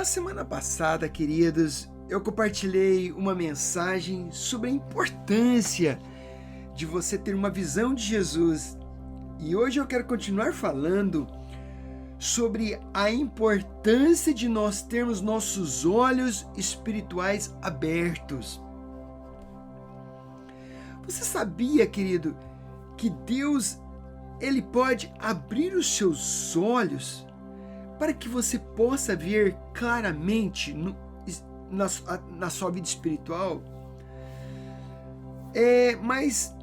semana passada, queridos, eu compartilhei uma mensagem sobre a importância de você ter uma visão de Jesus. E hoje eu quero continuar falando sobre a importância de nós termos nossos olhos espirituais abertos. Você sabia, querido, que Deus, Ele pode abrir os seus olhos para que você possa ver claramente na sua vida espiritual? Mas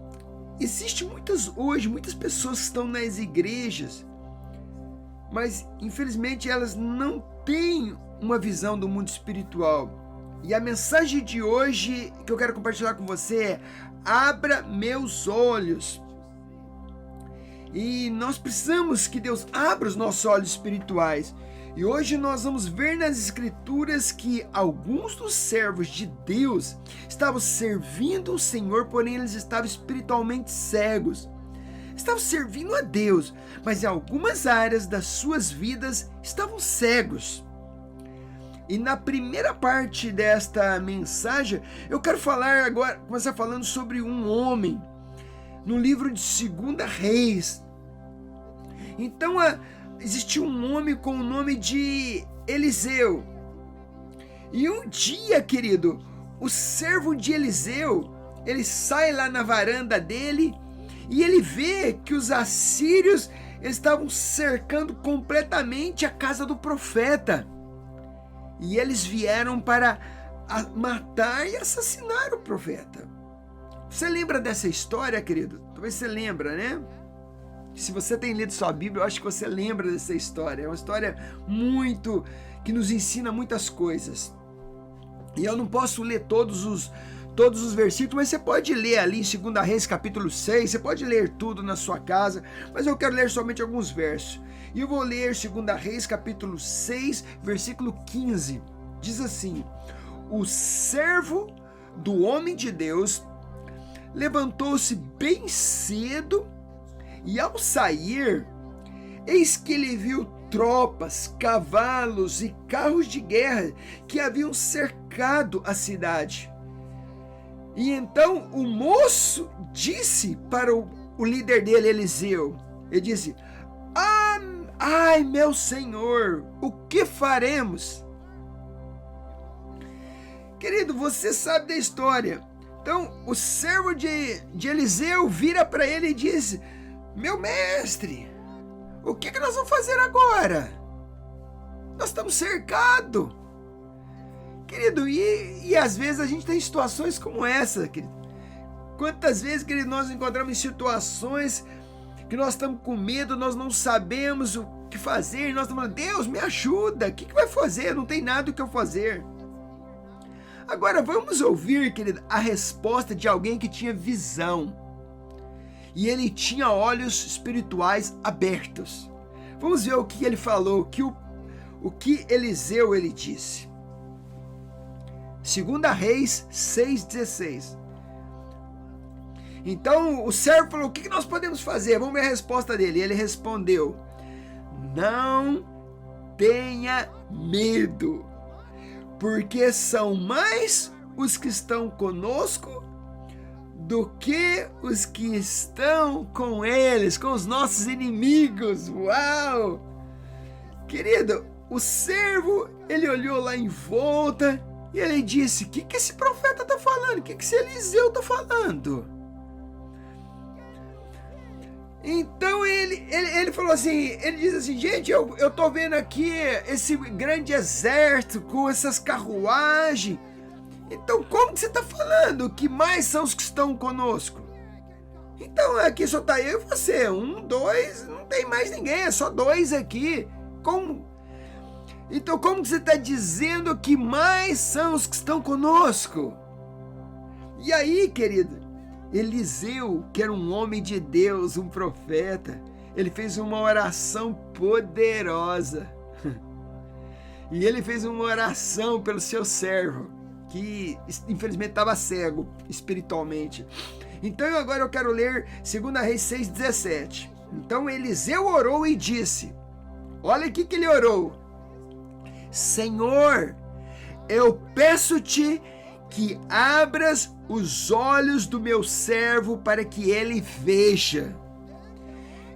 existe muitas pessoas que estão nas igrejas, mas infelizmente elas não têm uma visão do mundo espiritual. E a mensagem de hoje que eu quero compartilhar com você é: abra meus olhos. E nós precisamos que Deus abra os nossos olhos espirituais. E hoje nós vamos ver nas Escrituras que alguns dos servos de Deus estavam servindo o Senhor, porém eles estavam espiritualmente cegos. Estavam servindo a Deus, mas em algumas áreas das suas vidas estavam cegos. E na primeira parte desta mensagem, eu quero começar falando sobre um homem, no livro de 2 Reis. Então, existia um homem com o nome de Eliseu. E um dia, querido, o servo de Eliseu, ele sai lá na varanda dele e ele vê que os assírios estavam cercando completamente a casa do profeta. E eles vieram para matar e assassinar o profeta. Você lembra dessa história, querido? Talvez você lembra, né? Se você tem lido sua Bíblia, eu acho que você lembra dessa história. É uma história que nos ensina muitas coisas. E eu não posso ler todos os versículos, mas você pode ler ali em 2 Reis capítulo 6, você pode ler tudo na sua casa, mas eu quero ler somente alguns versos. E eu vou ler 2 Reis capítulo 6, versículo 15. Diz assim: o servo do homem de Deus levantou-se bem cedo e, ao sair, eis que ele viu tropas, cavalos e carros de guerra que haviam cercado a cidade. E então o moço disse para o líder dele, Eliseu, ele disse: ai, meu senhor, o que faremos? Querido, você sabe da história. Então o servo de Eliseu vira para ele e diz: meu mestre, o que nós vamos fazer agora? Nós estamos cercados. Querido, e às vezes a gente tem situações como essa, querido. Quantas vezes, querido, nós encontramos em situações que nós estamos com medo, nós não sabemos o que fazer, nós estamos falando: Deus, me ajuda, o que vai fazer? Não tem nada o que eu fazer. Agora vamos ouvir, querido, a resposta de alguém que tinha visão. E ele tinha olhos espirituais abertos. Vamos ver o que ele falou, o que Eliseu ele disse. 2 Reis 6,16. Então o servo falou: o que nós podemos fazer? Vamos ver a resposta dele. Ele respondeu: não tenha medo, porque são mais os que estão conosco do que os que estão com eles, com os nossos inimigos. Uau! Querido, o servo, ele olhou lá em volta e ele disse: o que esse profeta está falando? O que esse Eliseu está falando? Então ele falou assim, ele diz assim: gente, eu estou vendo aqui esse grande exército com essas carruagens. Então, como que você está falando que mais são os que estão conosco? Então, aqui só está eu e você. 1, 2, não tem mais ninguém, é só 2 aqui. Então, como que você está dizendo que mais são os que estão conosco? E aí, querido, Eliseu, que era um homem de Deus, um profeta, ele fez uma oração poderosa. E ele fez uma oração pelo seu servo, que infelizmente estava cego espiritualmente. Então agora eu quero ler 2 Reis 6,17. Então Eliseu orou e disse: olha aqui que ele orou: Senhor, eu peço-te que abras os olhos do meu servo para que ele veja.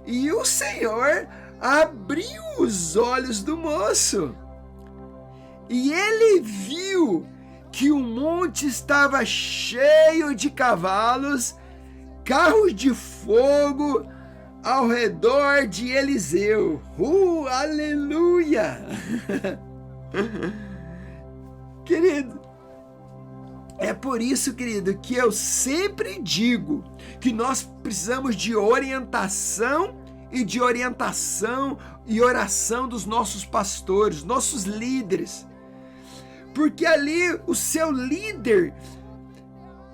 E o Senhor abriu os olhos do moço. E ele viu que o monte estava cheio de cavalos, carros de fogo ao redor de Eliseu. Aleluia! Querido, é por isso, querido, que eu sempre digo que nós precisamos de orientação e oração dos nossos pastores, nossos líderes. Porque ali o seu líder,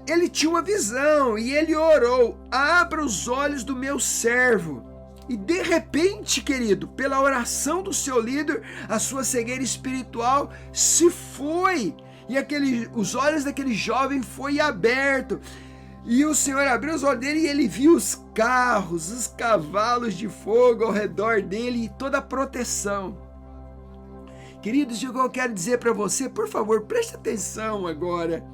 ele tinha uma visão e ele orou: abra os olhos do meu servo. E de repente, querido, pela oração do seu líder, a sua cegueira espiritual se foi. E os olhos daquele jovem foi aberto. E o Senhor abriu os olhos dele e ele viu os carros, os cavalos de fogo ao redor dele e toda a proteção. Queridos, o que eu quero dizer para você, por favor, preste atenção agora.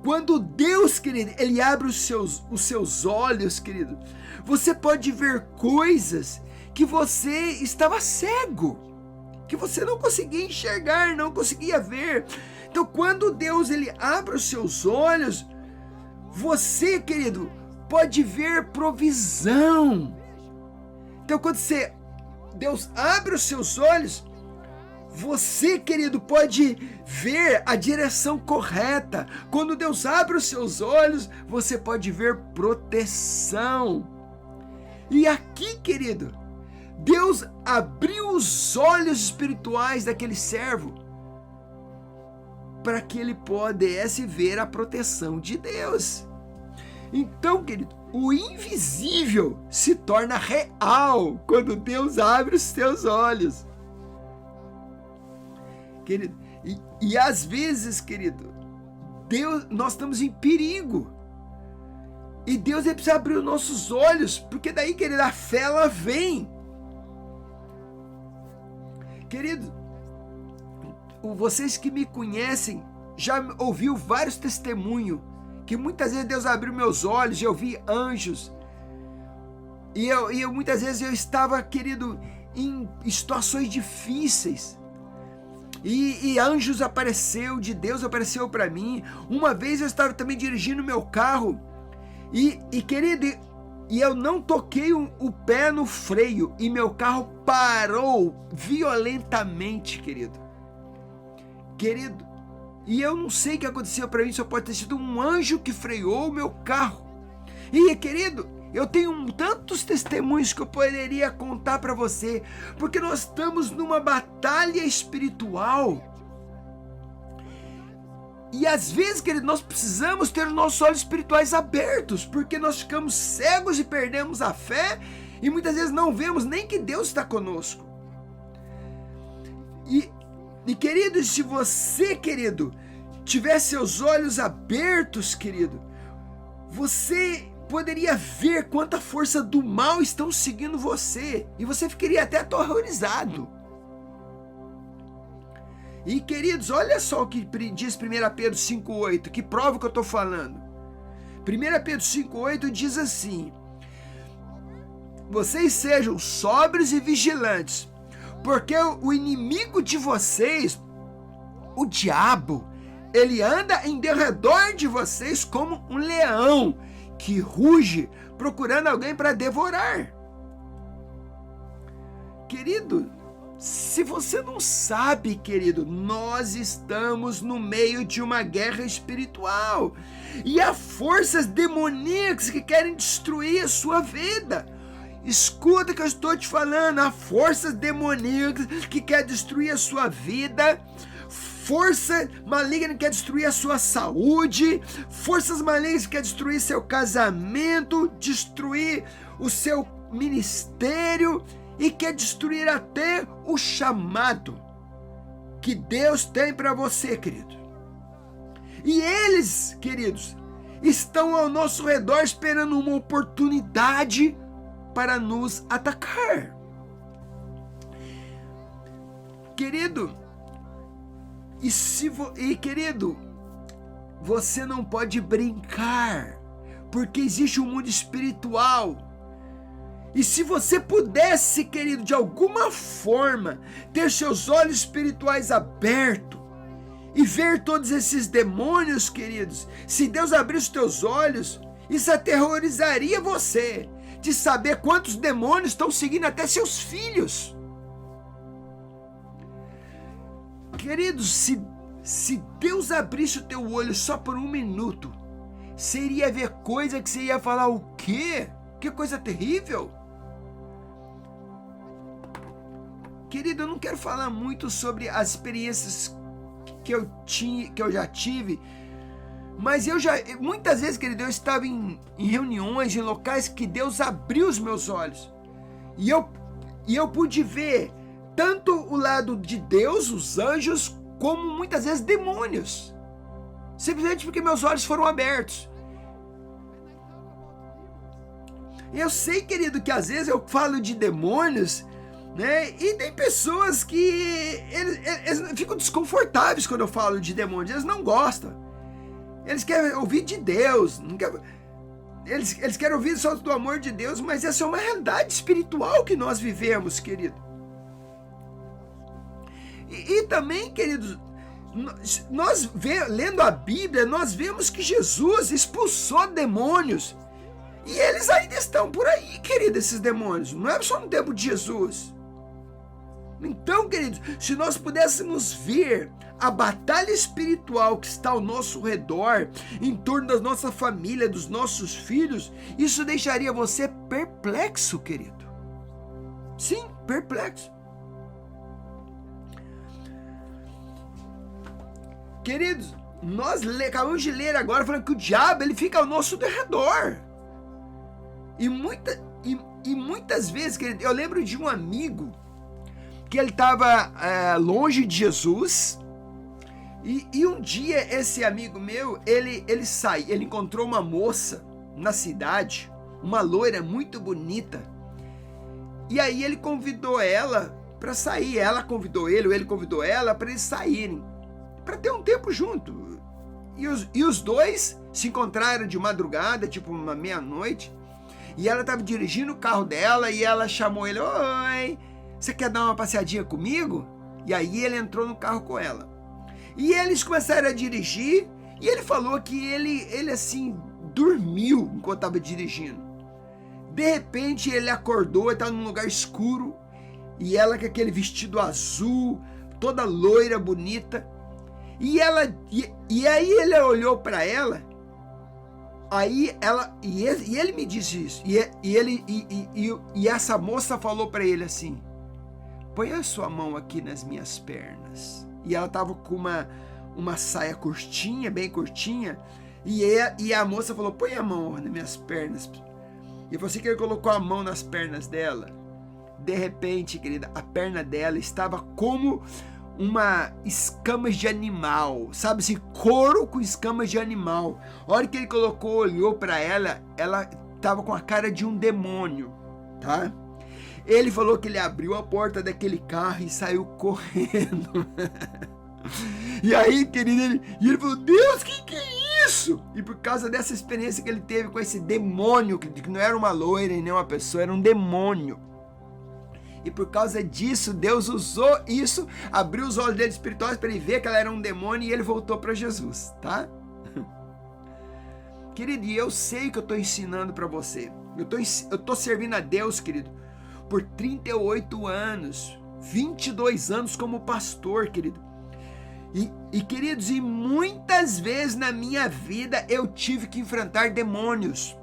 Quando Deus, querido, ele abre os seus olhos, querido, você pode ver coisas que você estava cego, que você não conseguia enxergar, não conseguia ver. Então, quando Deus ele abre os seus olhos, você, querido, pode ver provisão. Então, quando Deus abre os seus olhos, você, querido, pode ver a direção correta. Quando Deus abre os seus olhos, você pode ver proteção. E aqui, querido, Deus abriu os olhos espirituais daquele servo para que ele pudesse ver a proteção de Deus. Então, querido, o invisível se torna real quando Deus abre os seus olhos. Querido, e às vezes, querido, nós estamos em perigo. E Deus precisa abrir os nossos olhos, porque daí, querido, a fé ela vem. Querido, vocês que me conhecem já ouviu vários testemunhos que muitas vezes Deus abriu meus olhos e eu vi anjos. E eu muitas vezes eu estava, querido, em situações difíceis. E anjos apareceu, de Deus apareceu para mim. Uma vez eu estava também dirigindo meu carro querido, eu não toquei o pé no freio e meu carro parou violentamente, querido. E eu não sei o que aconteceu para mim, só pode ter sido um anjo que freou o meu carro. E, querido, eu tenho tantos testemunhos que eu poderia contar para você, porque nós estamos numa batalha espiritual. E às vezes, querido, nós precisamos ter os nossos olhos espirituais abertos, porque nós ficamos cegos e perdemos a fé, e muitas vezes não vemos nem que Deus está conosco. E querido, se você, querido, tiver seus olhos abertos, querido, você poderia ver quanta força do mal estão seguindo você, e você ficaria até aterrorizado. E queridos, olha só o que diz 1 Pedro 5,8, que prova o que eu estou falando. 1 Pedro 5,8 diz assim: vocês sejam sóbrios e vigilantes, porque o inimigo de vocês, o diabo, ele anda em derredor de vocês como um leão que ruge, procurando alguém para devorar. Querido, se você não sabe, querido, nós estamos no meio de uma guerra espiritual. E há forças demoníacas que querem destruir a sua vida. Escuta o que eu estou te falando. Há forças demoníacas que querem destruir a sua vida. Força maligna que quer destruir a sua saúde. Forças malignas que quer destruir seu casamento. Destruir o seu ministério. E quer destruir até o chamado que Deus tem para você, querido. E eles, queridos, estão ao nosso redor esperando uma oportunidade para nos atacar. Querido, Querido, você não pode brincar, porque existe um mundo espiritual. E se você pudesse, querido, de alguma forma, ter seus olhos espirituais abertos e ver todos esses demônios, queridos, se Deus abrir os teus olhos, isso aterrorizaria você, de saber quantos demônios estão seguindo até seus filhos. Queridos, se Deus abrisse o teu olho só por 1 minuto, você iria ver coisa que você ia falar, o quê? Que coisa terrível! Querido, eu não quero falar muito sobre as experiências que eu já tive, mas muitas vezes, querido, eu estava em reuniões, em locais que Deus abriu os meus olhos, e eu pude ver tanto o lado de Deus, os anjos, como muitas vezes demônios, simplesmente porque meus olhos foram abertos. Eu sei, querido, que às vezes eu falo de demônios, né? E tem pessoas que eles ficam desconfortáveis quando eu falo de demônios, eles não gostam. Eles querem ouvir de Deus, eles querem ouvir só do amor de Deus, mas essa é uma realidade espiritual que nós vivemos, querido. E também, queridos, lendo a Bíblia, nós vemos que Jesus expulsou demônios. E eles ainda estão por aí, querido, esses demônios. Não é só no tempo de Jesus. Então, queridos, se nós pudéssemos ver a batalha espiritual que está ao nosso redor, em torno da nossa família, dos nossos filhos, isso deixaria você perplexo, querido. Sim, perplexo. Queridos, nós acabamos de ler agora falando que o diabo ele fica ao nosso redor. E muitas vezes, querido, eu lembro de um amigo que ele estava longe de Jesus, e um dia esse amigo meu, ele encontrou uma moça na cidade, uma loira muito bonita, e aí ele convidou ela para sair, ela convidou ele convidou ela para eles saírem, para ter um tempo junto, e os dois se encontraram de madrugada, tipo uma meia-noite, e ela estava dirigindo o carro dela, e ela chamou ele, oi, você quer dar uma passeadinha comigo? E aí ele entrou no carro com ela. E eles começaram a dirigir, e ele falou que ele assim, dormiu enquanto estava dirigindo. De repente ele acordou, estava num lugar escuro, e ela com aquele vestido azul, toda loira, bonita. E aí ele olhou para ela, e ele me disse isso, e essa moça falou para ele assim, põe a sua mão aqui nas minhas pernas. E ela tava com uma saia curtinha, bem curtinha, e a moça falou, põe a mão nas minhas pernas. E você que ele colocou a mão nas pernas dela, de repente, querida, a perna dela estava como uma escamas de animal, sabe assim, couro com escamas de animal. A hora que ele olhou para ela tava com a cara de um demônio, tá? Ele falou que ele abriu a porta daquele carro e saiu correndo. E aí, querido, ele falou, Deus, que é isso? E por causa dessa experiência que ele teve com esse demônio, que não era uma loira e nem uma pessoa, era um demônio. E por causa disso, Deus usou isso, abriu os olhos dele espirituais para ele ver que ela era um demônio, e ele voltou para Jesus, tá? Querido, e eu sei que eu estou ensinando para você. Eu tô servindo a Deus, querido, por 38 anos, 22 anos como pastor, querido. E queridos, e muitas vezes na minha vida eu tive que enfrentar demônios.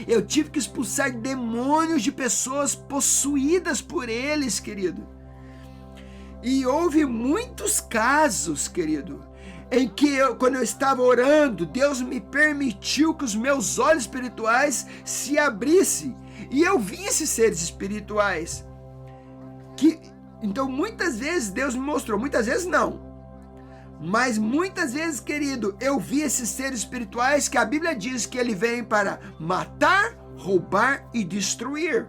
Eu tive que expulsar demônios de pessoas possuídas por eles, querido. E houve muitos casos, querido, em que quando eu estava orando, Deus me permitiu que os meus olhos espirituais se abrissem. E eu vi esses seres espirituais. Então muitas vezes Deus me mostrou, muitas vezes não. Mas muitas vezes, querido, eu vi esses seres espirituais que a Bíblia diz que ele vem para matar, roubar e destruir.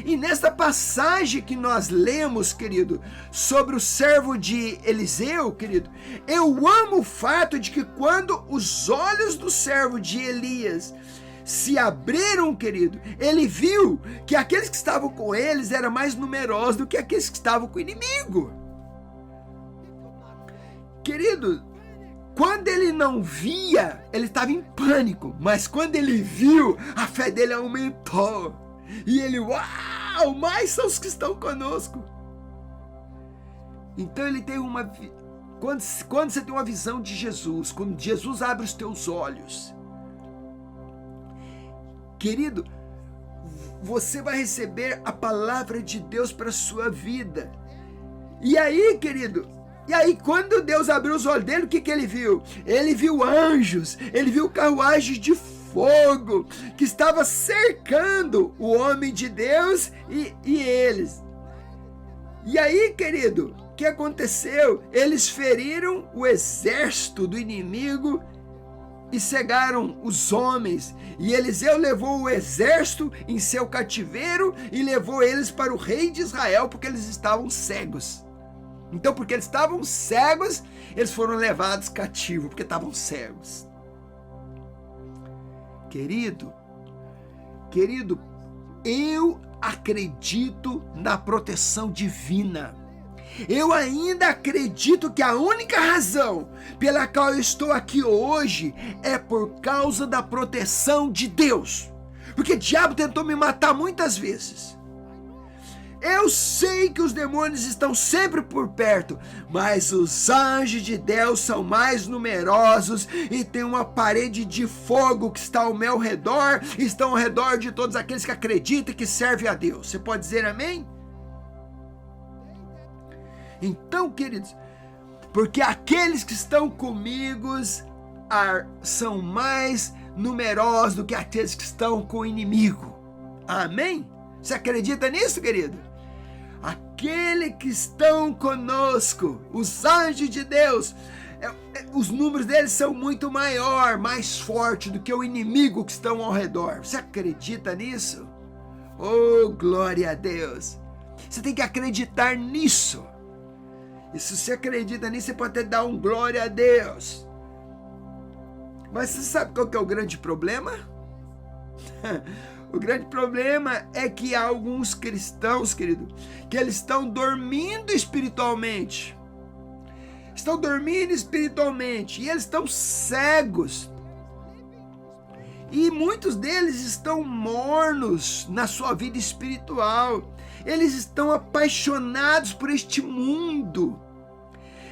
E nesta passagem que nós lemos, querido, sobre o servo de Eliseu, querido, eu amo o fato de que quando os olhos do servo de Elias se abriram, querido, ele viu que aqueles que estavam com eles eram mais numerosos do que aqueles que estavam com o inimigo. Querido, quando ele não via, ele estava em pânico, mas quando ele viu, a fé dele aumentou. E ele, uau, mais são os que estão conosco. Então ele tem uma... Quando você tem uma visão de Jesus, quando Jesus abre os teus olhos, querido, você vai receber a palavra de Deus para a sua vida. E aí, querido, quando Deus abriu os olhos dele, o que ele viu? Ele viu anjos, ele viu carruagens de fogo que estava cercando o homem de Deus e eles. E aí, querido, o que aconteceu? Eles feriram o exército do inimigo e cegaram os homens. E Eliseu levou o exército em seu cativeiro e levou eles para o rei de Israel, porque eles estavam cegos. Então, porque eles estavam cegos, eles foram levados cativos, porque estavam cegos. Querido, eu acredito na proteção divina. Eu ainda acredito que a única razão pela qual eu estou aqui hoje é por causa da proteção de Deus. Porque o diabo tentou me matar muitas vezes. Eu sei que os demônios estão sempre por perto, mas os anjos de Deus são mais numerosos e tem uma parede de fogo que está ao meu redor, estão ao redor de todos aqueles que acreditam e que servem a Deus. Você pode dizer amém? Então, queridos, porque aqueles que estão comigo são mais numerosos do que aqueles que estão com o inimigo. Amém? Você acredita nisso, querido? Aqueles que estão conosco, os anjos de Deus, os números deles são muito maior, mais forte do que o inimigo que estão ao redor. Você acredita nisso? Oh, glória a Deus! Você tem que acreditar nisso. E se você acredita nisso, você pode até dar um glória a Deus. Mas você sabe qual que é o grande problema? O grande problema é que há alguns cristãos, querido, que eles estão dormindo espiritualmente. Estão dormindo espiritualmente e eles estão cegos. E muitos deles estão mornos na sua vida espiritual. Eles estão apaixonados por este mundo.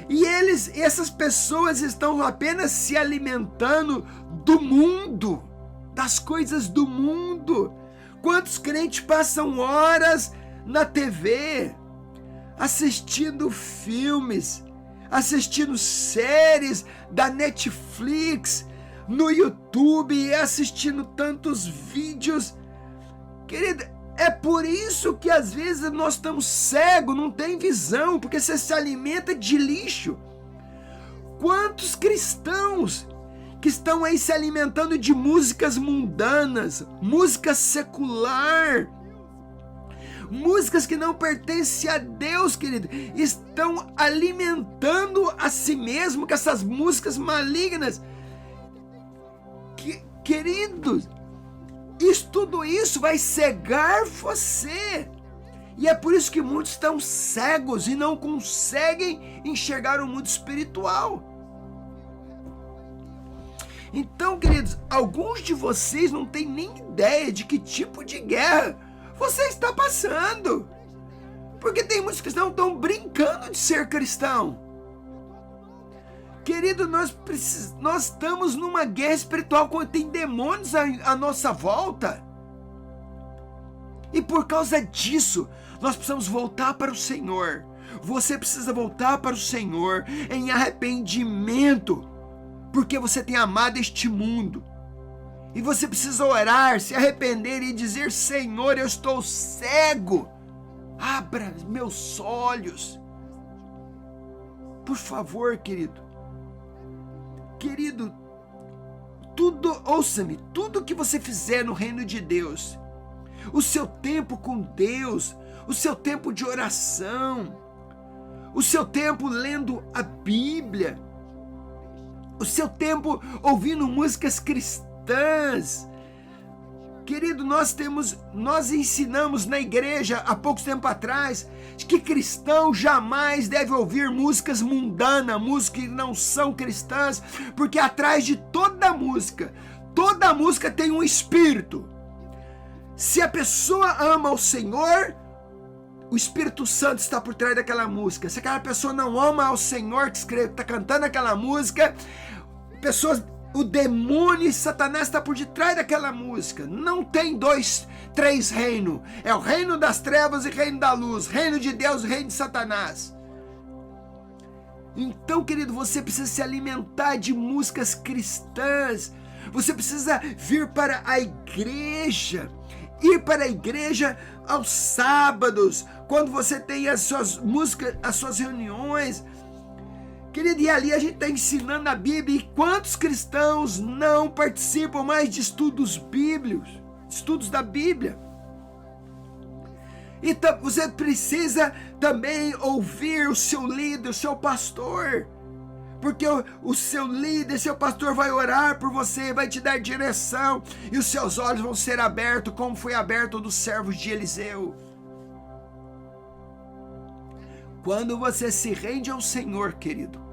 E essas pessoas estão apenas se alimentando do mundo, das coisas do mundo. Quantos crentes passam horas na TV, assistindo filmes, assistindo séries da Netflix, no YouTube, e assistindo tantos vídeos. Querida, é por isso que às vezes nós estamos cegos, não tem visão, porque você se alimenta de lixo. Quantos cristãos que estão aí se alimentando de músicas mundanas, música secular, músicas que não pertencem a Deus, querido, estão alimentando a si mesmo com essas músicas malignas. Queridos, tudo isso vai cegar você. E é por isso que muitos estão cegos e não conseguem enxergar o mundo espiritual. Então, queridos, alguns de vocês não têm nem ideia de que tipo de guerra você está passando. Porque tem muitos cristãos que estão brincando de ser cristão. Querido, nós estamos numa guerra espiritual quando tem demônios à nossa volta. E por causa disso, nós precisamos voltar para o Senhor. Você precisa voltar para o Senhor em arrependimento, porque você tem amado este mundo. E você precisa orar, se arrepender e dizer: Senhor, eu estou cego. Abra meus olhos. Por favor, querido. Querido, ouça-me, tudo que você fizer no reino de Deus, o seu tempo com Deus, o seu tempo de oração, o seu tempo lendo a Bíblia, o seu tempo ouvindo músicas cristãs. Querido, nós ensinamos na igreja há pouco tempo atrás que cristão jamais deve ouvir músicas mundanas, músicas que não são cristãs, porque atrás de toda música tem um espírito. Se a pessoa ama o Senhor, o Espírito Santo está por trás daquela música. Se aquela pessoa não ama ao Senhor, que está cantando aquela música, o demônio e Satanás está por detrás daquela música. Não tem 2, 3 reinos. É o reino das trevas e o reino da luz. Reino de Deus e reino de Satanás. Então, querido, você precisa se alimentar de músicas cristãs. Você precisa vir para a igreja. Ir para a igreja aos sábados, quando você tem as suas músicas, as suas reuniões. Querido, e ali a gente está ensinando a Bíblia. E quantos cristãos não participam mais de estudos bíblicos, estudos da Bíblia? Então você precisa também ouvir o seu líder, o seu pastor, porque o seu líder, seu pastor vai orar por você, vai te dar direção, e os seus olhos vão ser abertos, como foi aberto dos servos de Eliseu. Quando você se rende ao Senhor, querido,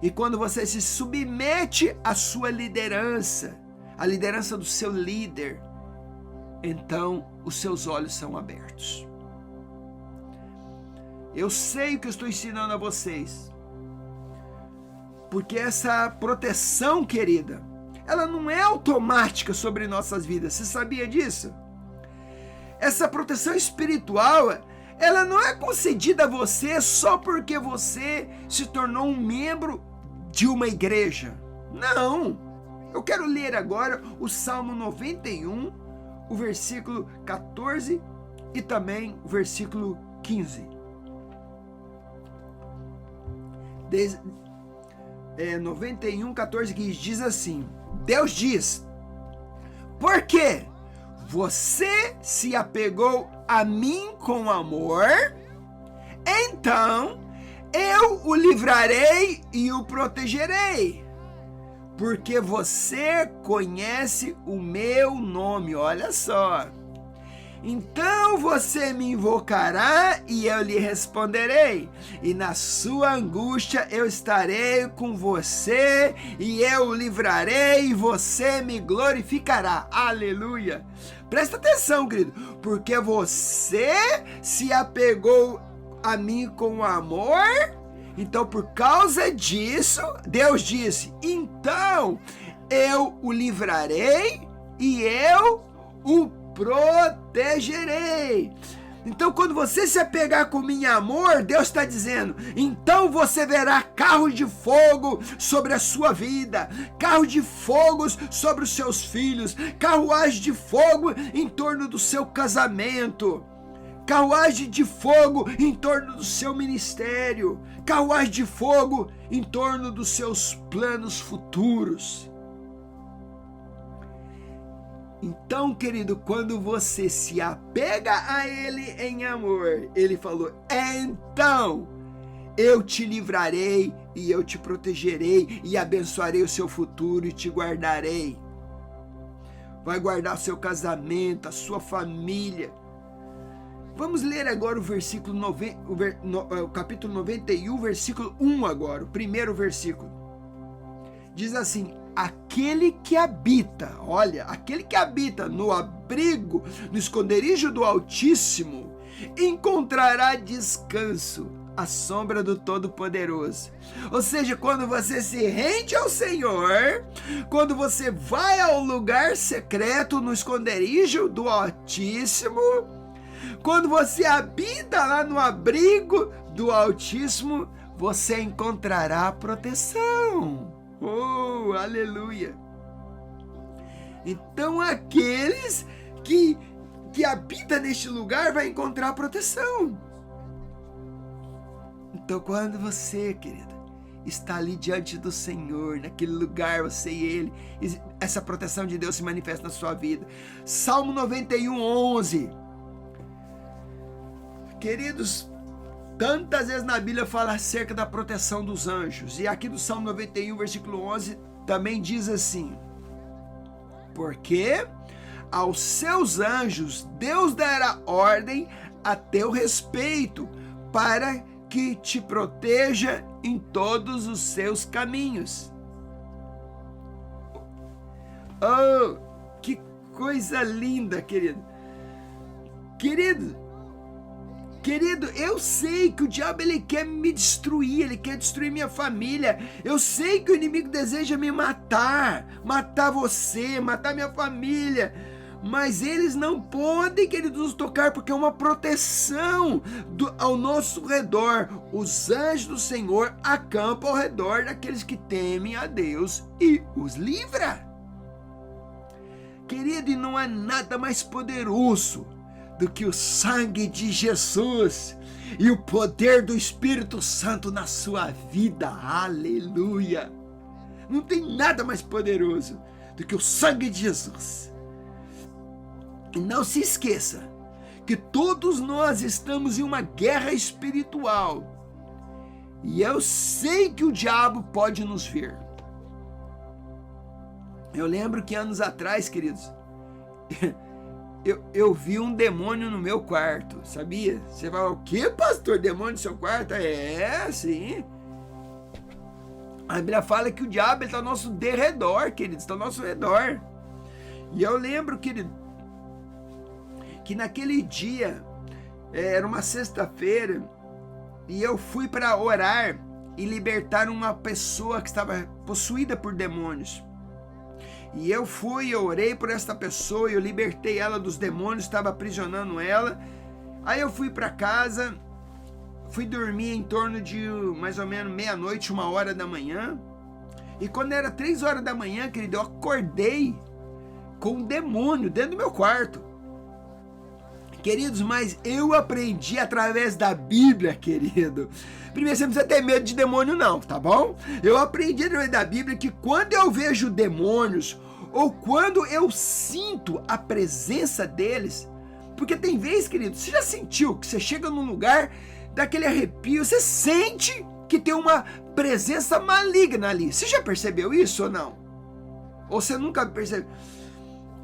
e quando você se submete à sua liderança, à liderança do seu líder, então os seus olhos são abertos. Eu sei o que eu estou ensinando a vocês, porque essa proteção, querida, ela não é automática sobre nossas vidas. Você sabia disso? Essa proteção espiritual, ela não é concedida a você só porque você se tornou um membro de uma igreja. Não! Eu quero ler agora o Salmo 91, o versículo 14 e também o versículo 15. 91, 14, que diz assim: Deus diz: porque você se apegou a mim com amor, então eu o livrarei e o protegerei, porque você conhece o meu nome. Olha só. Então você me invocará e eu lhe responderei, e na sua angústia eu estarei com você, e eu o livrarei e você me glorificará. Aleluia! Presta atenção, querido, porque você se apegou a mim com amor, então por causa disso, Deus disse, então eu o livrarei e eu o protegerei. Então, quando você se apegar com meu amor, Deus está dizendo, então você verá carros de fogo sobre a sua vida, carros de fogo sobre os seus filhos, carruagem de fogo em torno do seu casamento, carruagem de fogo em torno do seu ministério, carruagem de fogo em torno dos seus planos futuros. Então, querido, quando você se apega a Ele em amor, Ele falou, então eu te livrarei e eu te protegerei e abençoarei o seu futuro e te guardarei. Vai guardar o seu casamento, a sua família. Vamos ler agora o versículo o capítulo 91, versículo 1 agora, o primeiro versículo. Diz assim, aquele que habita no abrigo, no esconderijo do Altíssimo, encontrará descanso à sombra do Todo-Poderoso. Ou seja, quando você se rende ao Senhor, quando você vai ao lugar secreto, no esconderijo do Altíssimo, quando você habita lá no abrigo do Altíssimo, você encontrará proteção. Oh, aleluia! Então aqueles que habitam neste lugar vai encontrar proteção. Então quando você, querida, está ali diante do Senhor, naquele lugar, você e ele, essa proteção de Deus se manifesta na sua vida. Salmo 91, 11. Queridos, tantas vezes na Bíblia fala acerca da proteção dos anjos, e aqui do Salmo 91, versículo 11, também diz assim: porque aos seus anjos Deus dará ordem a teu respeito, para que te proteja em todos os seus caminhos. Oh, que coisa linda, querido. Querido, eu sei que o diabo ele quer me destruir, ele quer destruir minha família. Eu sei que o inimigo deseja me matar você, matar minha família. Mas eles não podem, queridos, nos tocar, porque é uma proteção ao nosso redor. Os anjos do Senhor acampam ao redor daqueles que temem a Deus e os livra. Querido, e não há nada mais poderoso do que o sangue de Jesus e o poder do Espírito Santo na sua vida. Aleluia! Não tem nada mais poderoso do que o sangue de Jesus. E não se esqueça que todos nós estamos em uma guerra espiritual. E eu sei que o diabo pode nos ver. Eu lembro que anos atrás, queridos, eu vi um demônio no meu quarto, sabia? Você fala, o que, pastor? Demônio no seu quarto? É, sim. A Bíblia fala que o diabo está ao nosso derredor, queridos, está ao nosso redor. E eu lembro, querido, que naquele dia, era uma sexta-feira, e eu fui para orar e libertar uma pessoa que estava possuída por demônios. E eu orei por esta pessoa, eu libertei ela dos demônios, estava aprisionando ela. Aí eu fui para casa, fui dormir em torno de mais ou menos meia-noite, 1h da manhã. E quando era 3h da manhã, querido, eu acordei com um demônio dentro do meu quarto. Queridos, mas eu aprendi através da Bíblia, querido. Primeiro, você não precisa ter medo de demônio não, tá bom? Eu aprendi através da Bíblia que quando eu vejo demônios, ou quando eu sinto a presença deles, porque tem vezes, querido, você já sentiu que você chega num lugar, dá aquele arrepio, você sente que tem uma presença maligna ali. Você já percebeu isso ou não? Ou você nunca percebeu?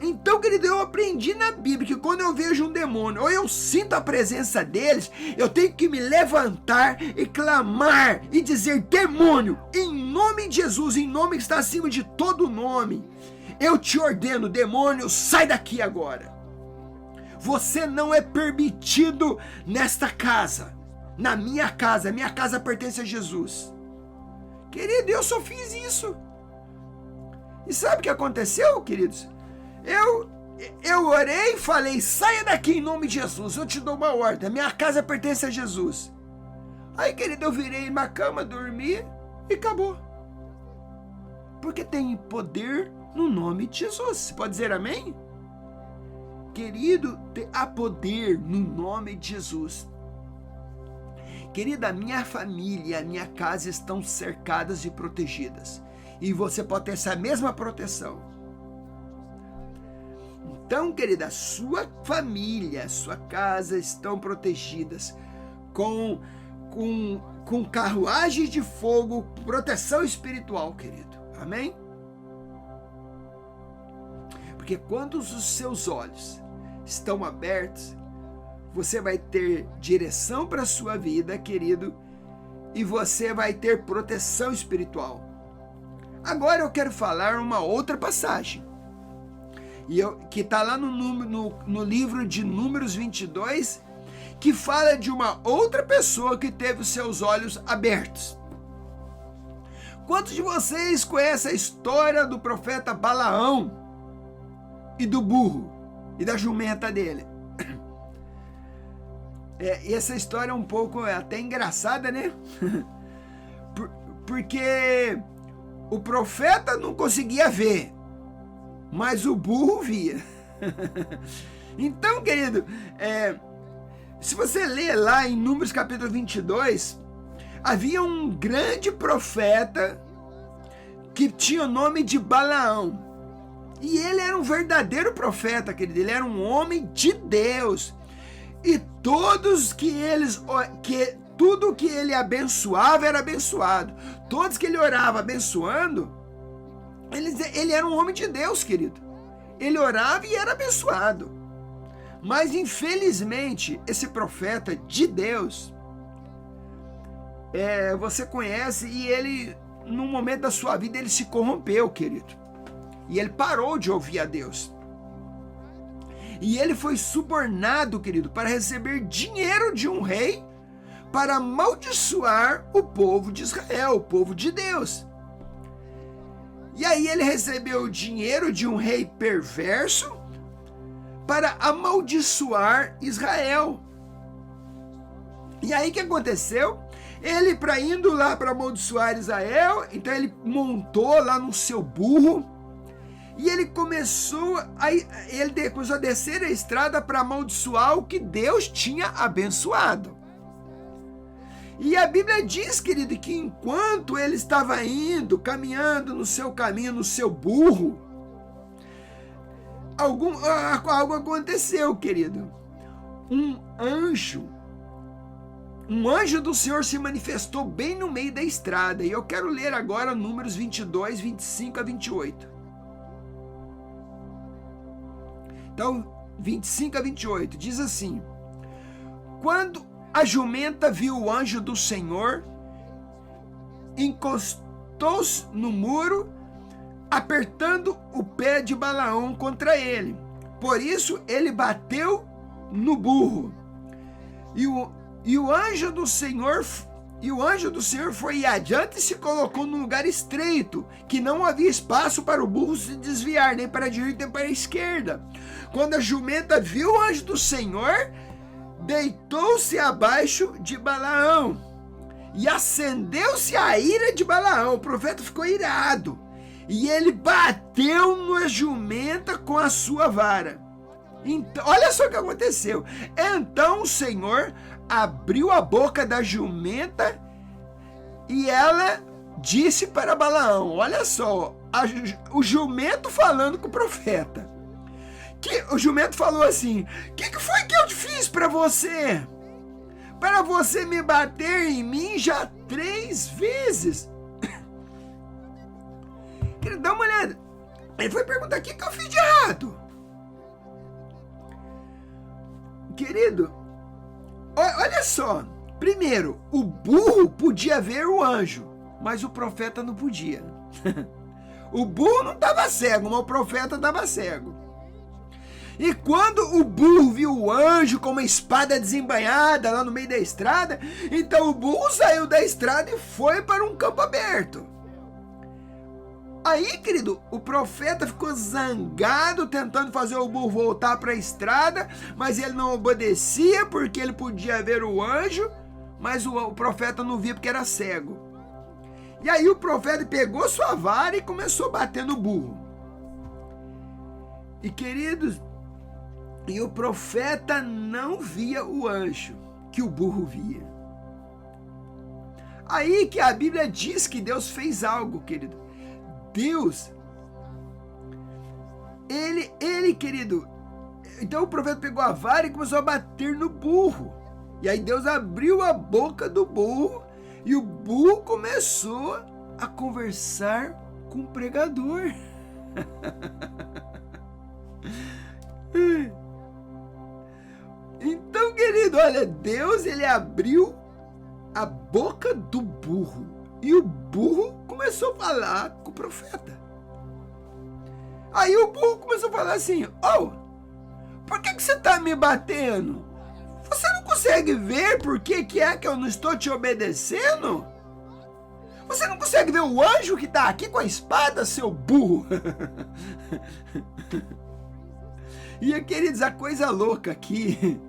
Então, querido, eu aprendi na Bíblia que quando eu vejo um demônio ou eu sinto a presença deles, eu tenho que me levantar e clamar e dizer: demônio, em nome de Jesus, em nome que está acima de todo nome, eu te ordeno, demônio, sai daqui agora. Você não é permitido nesta casa, na minha casa pertence a Jesus. Querido, eu só fiz isso. E sabe o que aconteceu, queridos? Eu orei e falei: saia daqui em nome de Jesus, eu te dou uma ordem, a minha casa pertence a Jesus. Aí, querido, eu virei na cama, dormi e acabou. Porque tem poder no nome de Jesus. Você pode dizer amém? Querido, há poder no nome de Jesus. Querida, a minha família e a minha casa estão cercadas e protegidas. E você pode ter essa mesma proteção. Então, querida, sua família, sua casa estão protegidas com carruagens de fogo, proteção espiritual, querido. Amém? Porque quando os seus olhos estão abertos, você vai ter direção para a sua vida, querido, e você vai ter proteção espiritual. Agora eu quero falar uma outra passagem. Que está lá no livro de Números 22, que fala de uma outra pessoa que teve os seus olhos abertos. Quantos de vocês conhecem a história do profeta Balaão e do burro e da jumenta dele? Essa história é um pouco até engraçada, né? Porque o profeta não conseguia ver, mas o burro via. Então, querido, se você ler lá em Números capítulo 22, havia um grande profeta que tinha o nome de Balaão. E ele era um verdadeiro profeta, querido. Ele era um homem de Deus. E tudo que ele abençoava era abençoado. Todos que ele orava abençoando, ele era um homem de Deus, querido. Ele orava e era abençoado. Mas infelizmente, esse profeta de Deus, você conhece, e ele, num momento da sua vida, ele se corrompeu, querido. E ele parou de ouvir a Deus. E ele foi subornado, querido, para receber dinheiro de um rei para amaldiçoar o povo de Israel, o povo de Deus. E aí ele recebeu o dinheiro de um rei perverso para amaldiçoar Israel. E aí o que aconteceu? Ele, indo lá para amaldiçoar Israel, então ele montou lá no seu burro, e ele começou a descer a estrada para amaldiçoar o que Deus tinha abençoado. E a Bíblia diz, querido, que enquanto ele estava caminhando no seu caminho, no seu burro, algo aconteceu, querido. Um anjo do Senhor se manifestou bem no meio da estrada. E eu quero ler agora Números 22, 25 a 28. Então, 25 a 28, diz assim: quando a jumenta viu o anjo do Senhor, encostou-se no muro, apertando o pé de Balaão contra ele. Por isso ele bateu no burro. E o anjo do Senhor foi adiante e se colocou num lugar estreito, que não havia espaço para o burro se desviar, nem para a direita nem para a esquerda. Quando a jumenta viu o anjo do Senhor, deitou-se abaixo de Balaão, e acendeu-se a ira de Balaão. O profeta ficou irado, e ele bateu na jumenta com a sua vara. Então, olha só o que aconteceu. Então o Senhor abriu a boca da jumenta, e ela disse para Balaão, olha só, o jumento falando com o profeta. O jumento falou assim: que foi que eu te fiz para você? Para você me bater em mim já 3 vezes. Querido, dá uma olhada. Ele foi perguntar: o que eu fiz de errado? Querido, olha só. Primeiro, o burro podia ver o anjo, mas o profeta não podia. O burro não estava cego, mas o profeta estava cego. E quando o burro viu o anjo com uma espada desembainhada lá no meio da estrada, então o burro saiu da estrada e foi para um campo aberto. Aí, querido, o profeta ficou zangado, tentando fazer o burro voltar para a estrada, mas ele não obedecia porque ele podia ver o anjo, mas o profeta não via porque era cego. E aí o profeta pegou sua vara e começou a bater no burro. E, queridos, e o profeta não via o anjo que o burro via. Aí que a Bíblia diz que Deus fez algo, querido. Deus, ele, querido, então o profeta pegou a vara e começou a bater no burro. E aí Deus abriu a boca do burro, e o burro começou a conversar com o pregador. Então, querido, olha, Deus, ele abriu a boca do burro, e o burro começou a falar com o profeta. Aí o burro começou a falar assim: por que você está me batendo? Você não consegue ver por que é que eu não estou te obedecendo? Você não consegue ver o anjo que está aqui com a espada, seu burro? E, queridos, a coisa louca aqui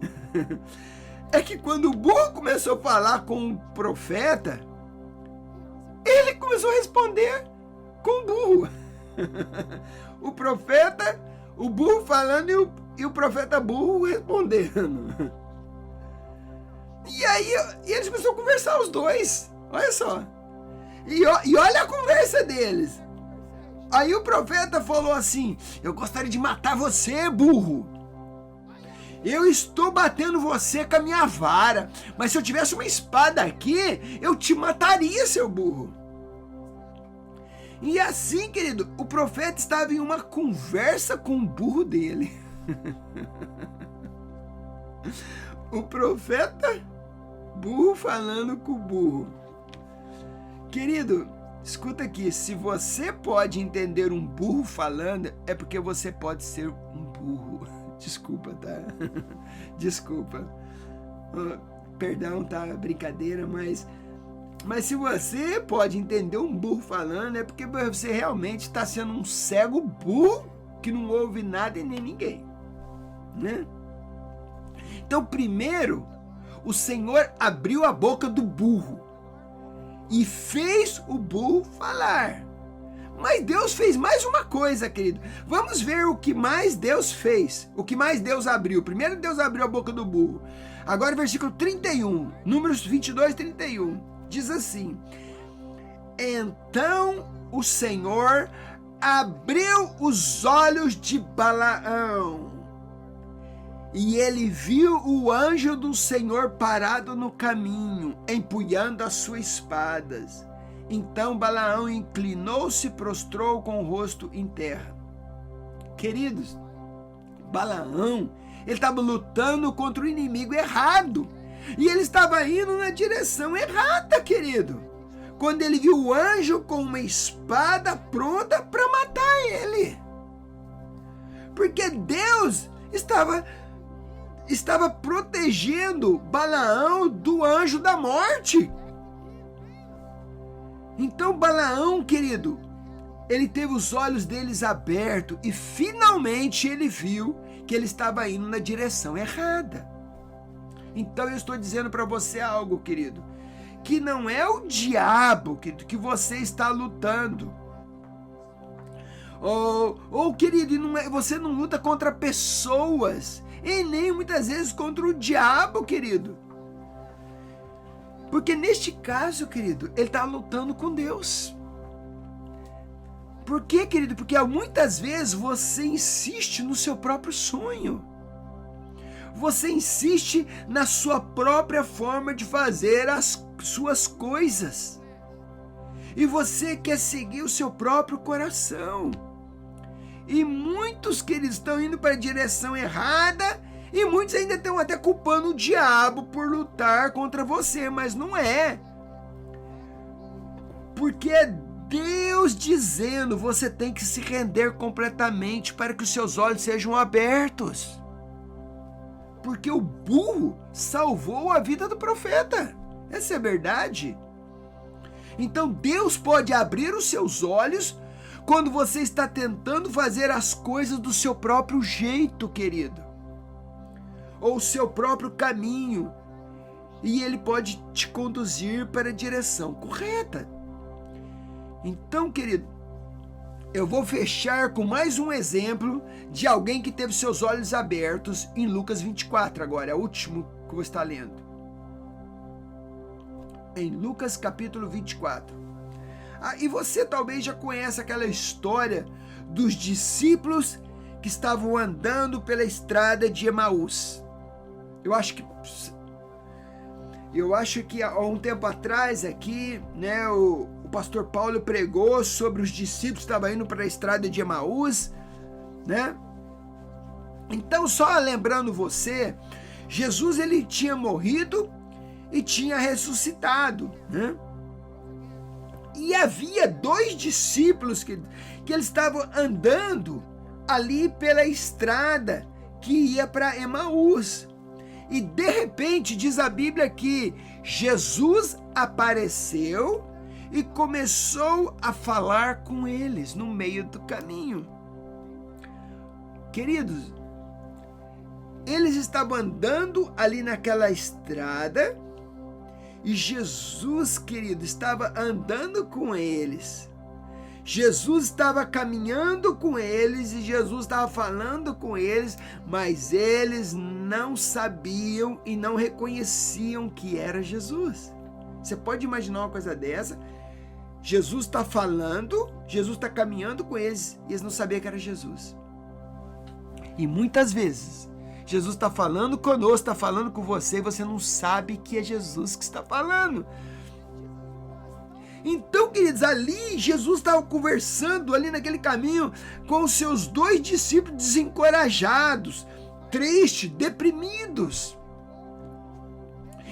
é que quando o burro começou a falar com o profeta, ele começou a responder com o burro. O profeta, o burro falando e o profeta burro respondendo. E aí eles começaram a conversar, os dois. Olha só. E olha a conversa deles. Aí o profeta falou assim: eu gostaria de matar você, burro. Eu estou batendo você com a minha vara, mas se eu tivesse uma espada aqui, eu te mataria, seu burro. E assim, querido, o profeta estava em uma conversa com o burro dele. O profeta burro falando com o burro. Querido, escuta aqui, se você pode entender um burro falando, é porque você pode ser um burro. Desculpa, tá? Desculpa. Perdão, tá? Brincadeira, mas se você pode entender um burro falando, é porque você realmente está sendo um cego burro que não ouve nada e nem ninguém, né? Então, primeiro, o Senhor abriu a boca do burro e fez o burro falar. Mas Deus fez mais uma coisa, querido. Vamos ver o que mais Deus fez. O que mais Deus abriu. Primeiro Deus abriu a boca do burro. Agora versículo 31. Números 22, 31. Diz assim: então o Senhor abriu os olhos de Balaão, e ele viu o anjo do Senhor parado no caminho, empunhando as suas espadas. Então Balaão inclinou-se e prostrou com o rosto em terra. Queridos, Balaão, ele estava lutando contra o inimigo errado. E ele estava indo na direção errada, querido. Quando ele viu o anjo com uma espada pronta para matar ele. Porque Deus estava protegendo Balaão do anjo da morte. Então Balaão, querido, ele teve os olhos deles abertos e finalmente ele viu que ele estava indo na direção errada. Então eu estou dizendo para você algo, querido, que não é o diabo, querido, que você está lutando. Querido, você não luta contra pessoas e nem muitas vezes contra o diabo, querido. Porque neste caso, querido, ele está lutando com Deus. Por quê, querido? Porque muitas vezes você insiste no seu próprio sonho. Você insiste na sua própria forma de fazer as suas coisas. E você quer seguir o seu próprio coração. E muitos, queridos, estão indo para a direção errada. E muitos ainda estão até culpando o diabo por lutar contra você, mas não é. Porque é Deus dizendo, você tem que se render completamente para que os seus olhos sejam abertos. Porque o burro salvou a vida do profeta. Essa é a verdade. Então Deus pode abrir os seus olhos quando você está tentando fazer as coisas do seu próprio jeito, querido. Ou o seu próprio caminho, e ele pode te conduzir para a direção correta. Então, querido, eu vou fechar com mais um exemplo de alguém que teve seus olhos abertos em Lucas 24, agora, é o último que eu vou estar lendo. Em Lucas capítulo 24. E você talvez já conhece aquela história dos discípulos que estavam andando pela estrada de Emaús. Eu acho que há um tempo atrás aqui, né, o pastor Paulo pregou sobre os discípulos que estavam indo para a estrada de Emaús, né? Então, só lembrando você, Jesus ele tinha morrido e tinha ressuscitado, né? E havia 2 discípulos que eles estavam andando ali pela estrada que ia para Emaús. E de repente diz a Bíblia que Jesus apareceu e começou a falar com eles no meio do caminho. Queridos, eles estavam andando ali naquela estrada e Jesus, querido, estava andando com eles. Jesus estava caminhando com eles e Jesus estava falando com eles, mas eles não sabiam e não reconheciam que era Jesus. Você pode imaginar uma coisa dessa? Jesus está falando, Jesus está caminhando com eles e eles não sabiam que era Jesus. E muitas vezes, Jesus está falando conosco, está falando com você e você não sabe que é Jesus que está falando. Então, queridos, ali Jesus estava conversando ali naquele caminho com os seus 2 discípulos desencorajados, tristes, deprimidos.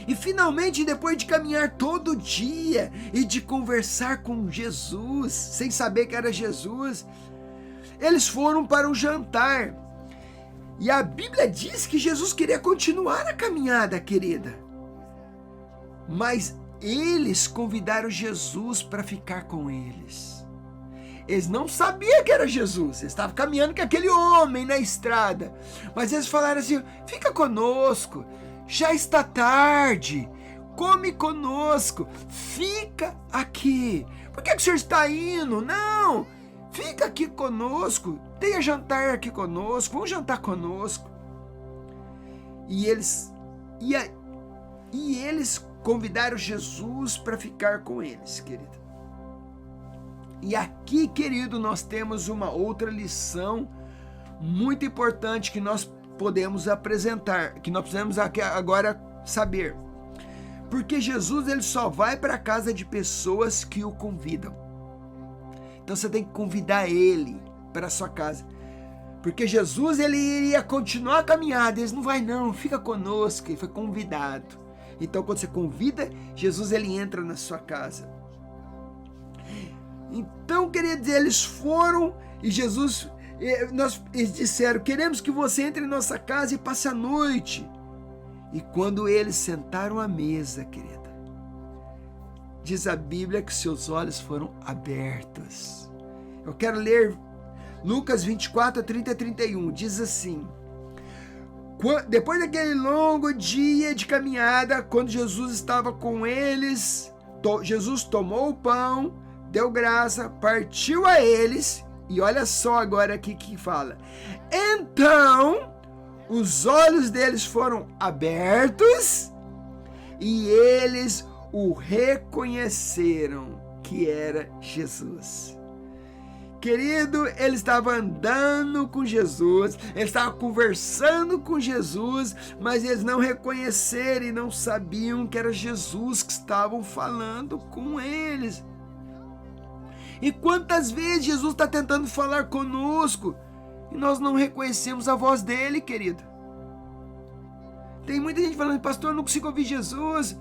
E finalmente, depois de caminhar todo dia e de conversar com Jesus, sem saber que era Jesus, eles foram para o jantar. E a Bíblia diz que Jesus queria continuar a caminhada, querida. Mas eles convidaram Jesus para ficar com eles. Eles não sabiam que era Jesus. Eles estavam caminhando com aquele homem na estrada. Mas eles falaram assim: fica conosco. Já está tarde. Come conosco. Fica aqui. Por que o senhor está indo? Não. Fica aqui conosco. Tenha jantar aqui conosco. Vamos jantar conosco. E eles convidaram Jesus para ficar com eles, querido. E aqui, querido, nós temos uma outra lição muito importante que nós podemos apresentar, que nós precisamos agora saber. Porque Jesus, ele só vai para a casa de pessoas que o convidam. Então você tem que convidar ele para a sua casa. Porque Jesus, ele iria continuar a caminhada. Eles não vai não, fica conosco, ele foi convidado. Então quando você convida, Jesus, ele entra na sua casa. Então, queridos, eles foram e Jesus, eles disseram: queremos que você entre em nossa casa e passe a noite. E quando eles sentaram à mesa, querida, diz a Bíblia que seus olhos foram abertos. Eu quero ler Lucas 24, 30 e 31. Diz assim: depois daquele longo dia de caminhada, quando Jesus estava com eles, Jesus tomou o pão, deu graça, partiu a eles, e olha só agora aqui que fala: então os olhos deles foram abertos e eles o reconheceram que era Jesus. Querido, ele estava andando com Jesus, ele estava conversando com Jesus, mas eles não reconheceram e não sabiam que era Jesus que estavam falando com eles. E quantas vezes Jesus está tentando falar conosco e nós não reconhecemos a voz dele, querido? Tem muita gente falando: pastor, eu não consigo ouvir Jesus,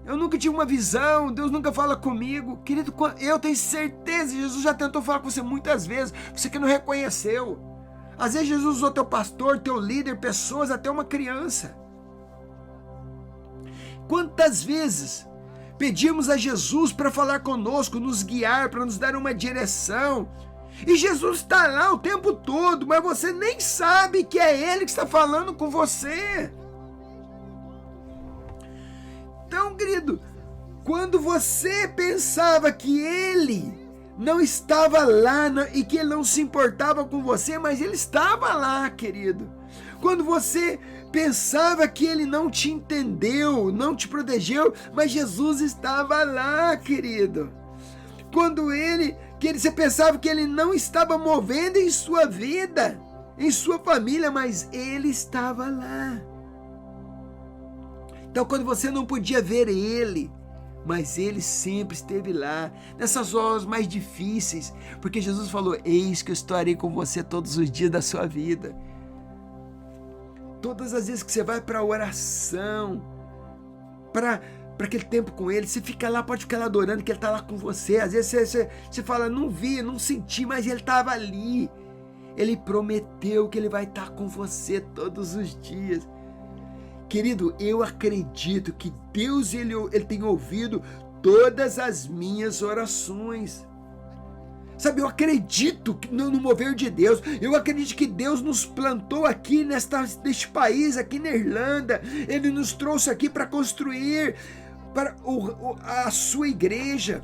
eu nunca tive uma visão, Deus nunca fala comigo. Querido, eu tenho certeza, Jesus já tentou falar com você muitas vezes, você que não reconheceu. Às vezes Jesus usou teu pastor, teu líder, pessoas, até uma criança. Quantas vezes pedimos a Jesus para falar conosco, nos guiar, para nos dar uma direção, e Jesus está lá o tempo todo, mas você nem sabe que é Ele que está falando com você. Então, querido, quando você pensava que Ele não estava lá e que Ele não se importava com você, mas Ele estava lá, querido. Quando você pensava que Ele não te entendeu, não te protegeu, mas Jesus estava lá, querido. Quando você pensava que Ele não estava movendo em sua vida, em sua família, mas Ele estava lá. Então, quando você não podia ver Ele, mas Ele sempre esteve lá, nessas horas mais difíceis, porque Jesus falou: eis que eu estarei com você todos os dias da sua vida. Todas as vezes que você vai para a oração, para aquele tempo com Ele, você fica lá, pode ficar lá adorando, que Ele está lá com você. Às vezes você fala: não vi, não senti, mas Ele estava ali. Ele prometeu que Ele vai estar com você todos os dias. Querido, eu acredito que Deus ele tem ouvido todas as minhas orações. Sabe, eu acredito no mover de Deus. Eu acredito que Deus nos plantou aqui neste país, aqui na Irlanda. Ele nos trouxe aqui para construir a sua igreja.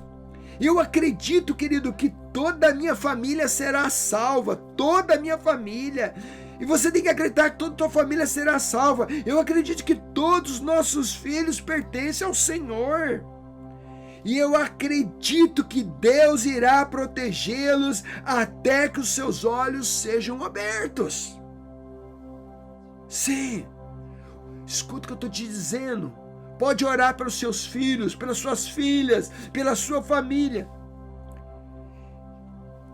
Eu acredito, querido, que toda a minha família será salva. Toda a minha família. E você tem que acreditar que toda a tua família será salva. Eu acredito que todos os nossos filhos pertencem ao Senhor. E eu acredito que Deus irá protegê-los até que os seus olhos sejam abertos. Sim, escuta o que eu estou te dizendo. Pode orar pelos seus filhos, pelas suas filhas, pela sua família.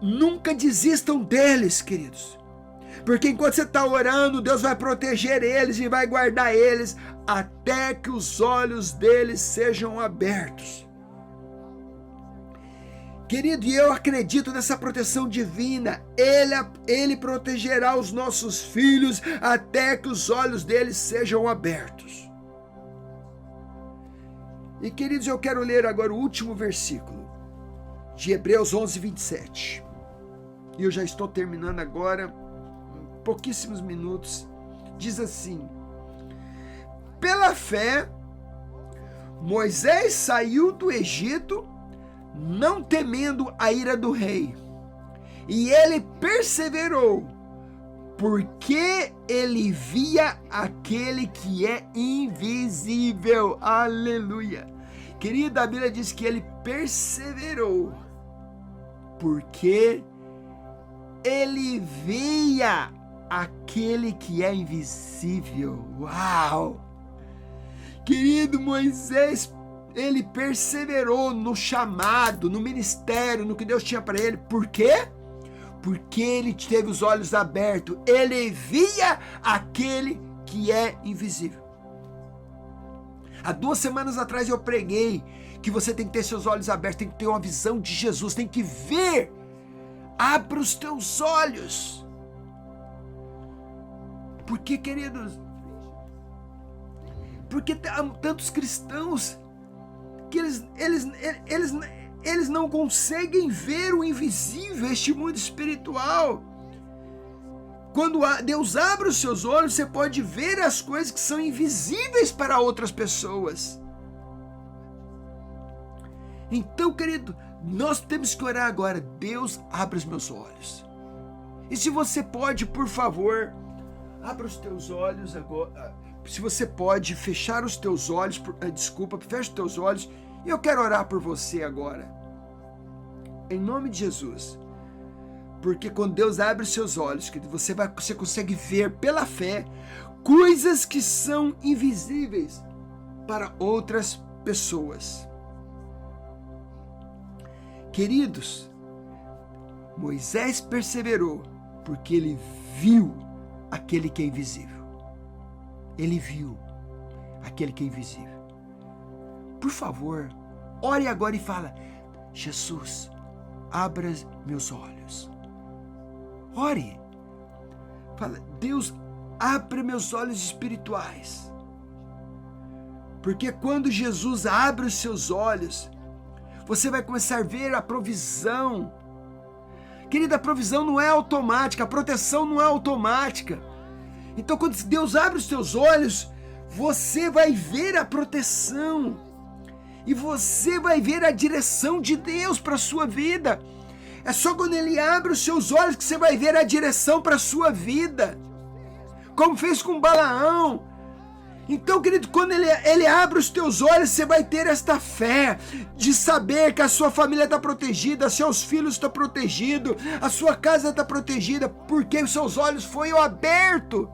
Nunca desistam deles, queridos. Porque enquanto você está orando, Deus vai proteger eles e vai guardar eles até que os olhos deles sejam abertos. Querido, e eu acredito nessa proteção divina. Ele protegerá os nossos filhos até que os olhos deles sejam abertos. E queridos, eu quero ler agora o último versículo de Hebreus 11, 27. E eu já estou terminando agora, em pouquíssimos minutos. Diz assim: pela fé, Moisés saiu do Egito, não temendo a ira do rei, e ele perseverou, porque ele via aquele que é invisível. Aleluia! Querida, a Bíblia diz que ele perseverou, porque ele via aquele que é invisível. Uau! Querido, Moisés, ele perseverou no chamado, no ministério, no que Deus tinha para ele. Por quê? Porque ele teve os olhos abertos. Ele via aquele que é invisível. Há 2 semanas atrás eu preguei que você tem que ter seus olhos abertos, tem que ter uma visão de Jesus, tem que ver. Abra os teus olhos. Porque, queridos, porque há tantos cristãos que eles não conseguem ver o invisível, este mundo espiritual. Quando Deus abre os seus olhos, você pode ver as coisas que são invisíveis para outras pessoas. Então, querido, nós temos que orar agora. Deus, abre os meus olhos. E se você pode, por favor, abra os teus olhos agora. Se você pode fechar os teus olhos, fecha os teus olhos. E eu quero orar por você agora. Em nome de Jesus. Porque quando Deus abre os seus olhos, você consegue ver pela fé coisas que são invisíveis para outras pessoas. Queridos, Moisés perseverou porque ele viu aquele que é invisível. Ele viu aquele que é invisível. Por favor, ore agora e fala: Jesus, abra meus olhos. Ore. Fala: Deus, abra meus olhos espirituais. Porque quando Jesus abre os seus olhos, você vai começar a ver a provisão. Querida, a provisão não é automática, a proteção não é automática. Então, quando Deus abre os teus olhos, você vai ver a proteção. E você vai ver a direção de Deus para a sua vida. É só quando Ele abre os seus olhos que você vai ver a direção para a sua vida. Como fez com Balaão. Então, querido, quando ele abre os teus olhos, você vai ter esta fé de saber que a sua família está protegida, seus filhos estão protegidos, a sua casa está protegida, porque os seus olhos foram abertos.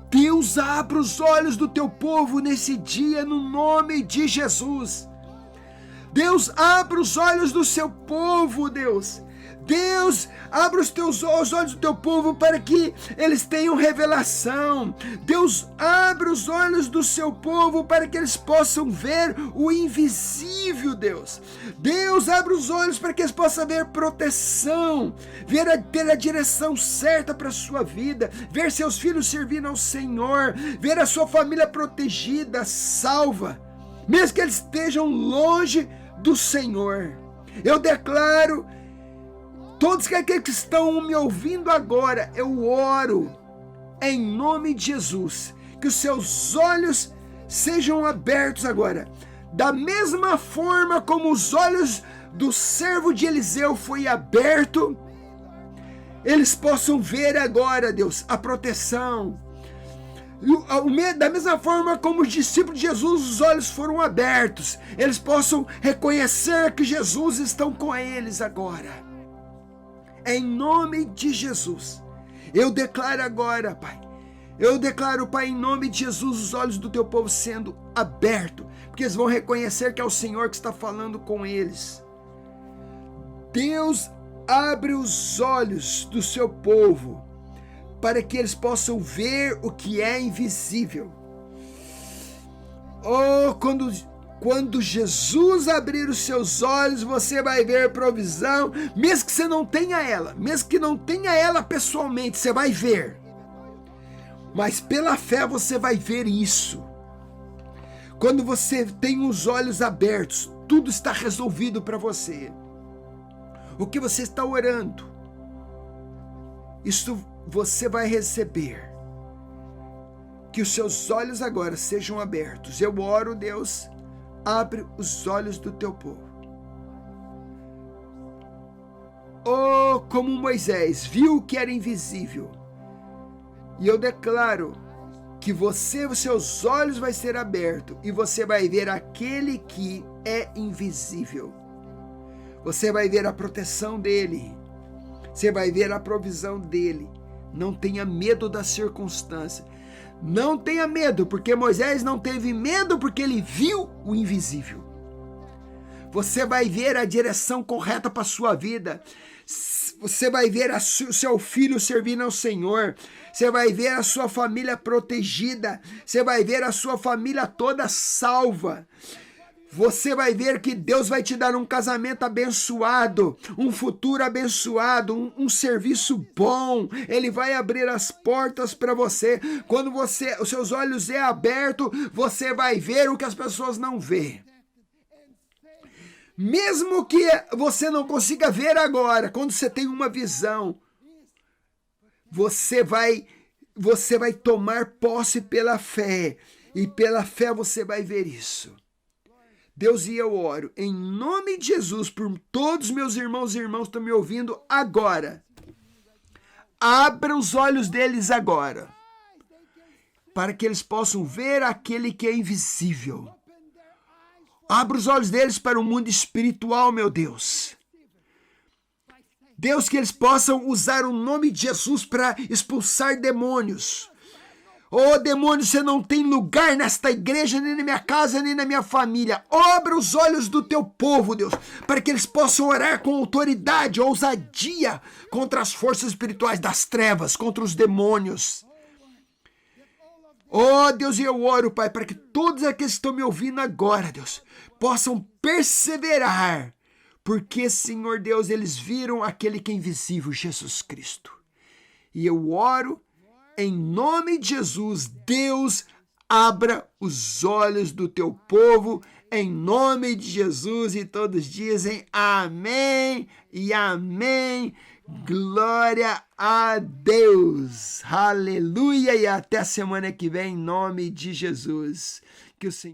Deus, abre os olhos do teu povo nesse dia, no nome de Jesus. Deus, abre os olhos do seu povo, Deus. Deus, abre os olhos do teu povo para que eles tenham revelação. Deus, abre os olhos do seu povo para que eles possam ver o invisível, Deus. Deus, abre os olhos para que eles possam ver proteção, ter a direção certa para a sua vida, ver seus filhos servindo ao Senhor, ver a sua família protegida, salva, mesmo que eles estejam longe do Senhor. Eu declaro, todos aqueles que estão me ouvindo agora, eu oro em nome de Jesus, que os seus olhos sejam abertos agora, da mesma forma como os olhos do servo de Eliseu foi aberto, eles possam ver agora, Deus, a proteção, Da mesma forma como os discípulos de Jesus, os olhos foram abertos, eles possam reconhecer que Jesus está com eles agora. Em nome de Jesus, eu declaro agora, Pai, eu declaro, Pai, em nome de Jesus, os olhos do teu povo sendo abertos, porque eles vão reconhecer que é o Senhor que está falando com eles. Deus abre os olhos do seu povo, para que eles possam ver o que é invisível. Oh, quando Jesus abrir os seus olhos, você vai ver provisão, mesmo que você não tenha ela, mesmo que não tenha ela pessoalmente, você vai ver. Mas pela fé você vai ver isso. Quando você tem os olhos abertos, tudo está resolvido para você. O que você está orando, isso você vai receber. Que os seus olhos agora sejam abertos. Eu oro, Deus, abre os olhos do teu povo. Oh, como Moisés viu o que era invisível. E eu declaro que os seus olhos vai ser abertos e você vai ver aquele que é invisível. Você vai ver a proteção dele. Você vai ver a provisão dele. Não tenha medo da circunstância. Não tenha medo, porque Moisés não teve medo porque ele viu o invisível. Você vai ver a direção correta para a sua vida. Você vai ver o seu filho servindo ao Senhor. Você vai ver a sua família protegida. Você vai ver a sua família toda salva. Você vai ver que Deus vai te dar um casamento abençoado, um futuro abençoado, um serviço bom. Ele vai abrir as portas para você. Quando os seus olhos é aberto, você vai ver o que as pessoas não vê. Mesmo que você não consiga ver agora, quando você tem uma visão, você vai tomar posse pela fé. E pela fé você vai ver isso. Deus, e eu oro em nome de Jesus por todos meus irmãos e irmãs que estão me ouvindo agora. Abra os olhos deles agora, para que eles possam ver aquele que é invisível. Abra os olhos deles para o mundo espiritual, meu Deus. Deus, que eles possam usar o nome de Jesus para expulsar demônios. Oh, demônio, você não tem lugar nesta igreja, nem na minha casa, nem na minha família. Abra os olhos do teu povo, Deus, para que eles possam orar com autoridade, ousadia contra as forças espirituais das trevas, contra os demônios. Oh, Deus, e eu oro, Pai, para que todos aqueles que estão me ouvindo agora, Deus, possam perseverar, porque, Senhor Deus, eles viram aquele que é invisível, Jesus Cristo. E eu oro em nome de Jesus, Deus, abra os olhos do teu povo, em nome de Jesus, e todos dizem amém e amém. Glória a Deus, aleluia, e até a semana que vem, em nome de Jesus. Que o Senhor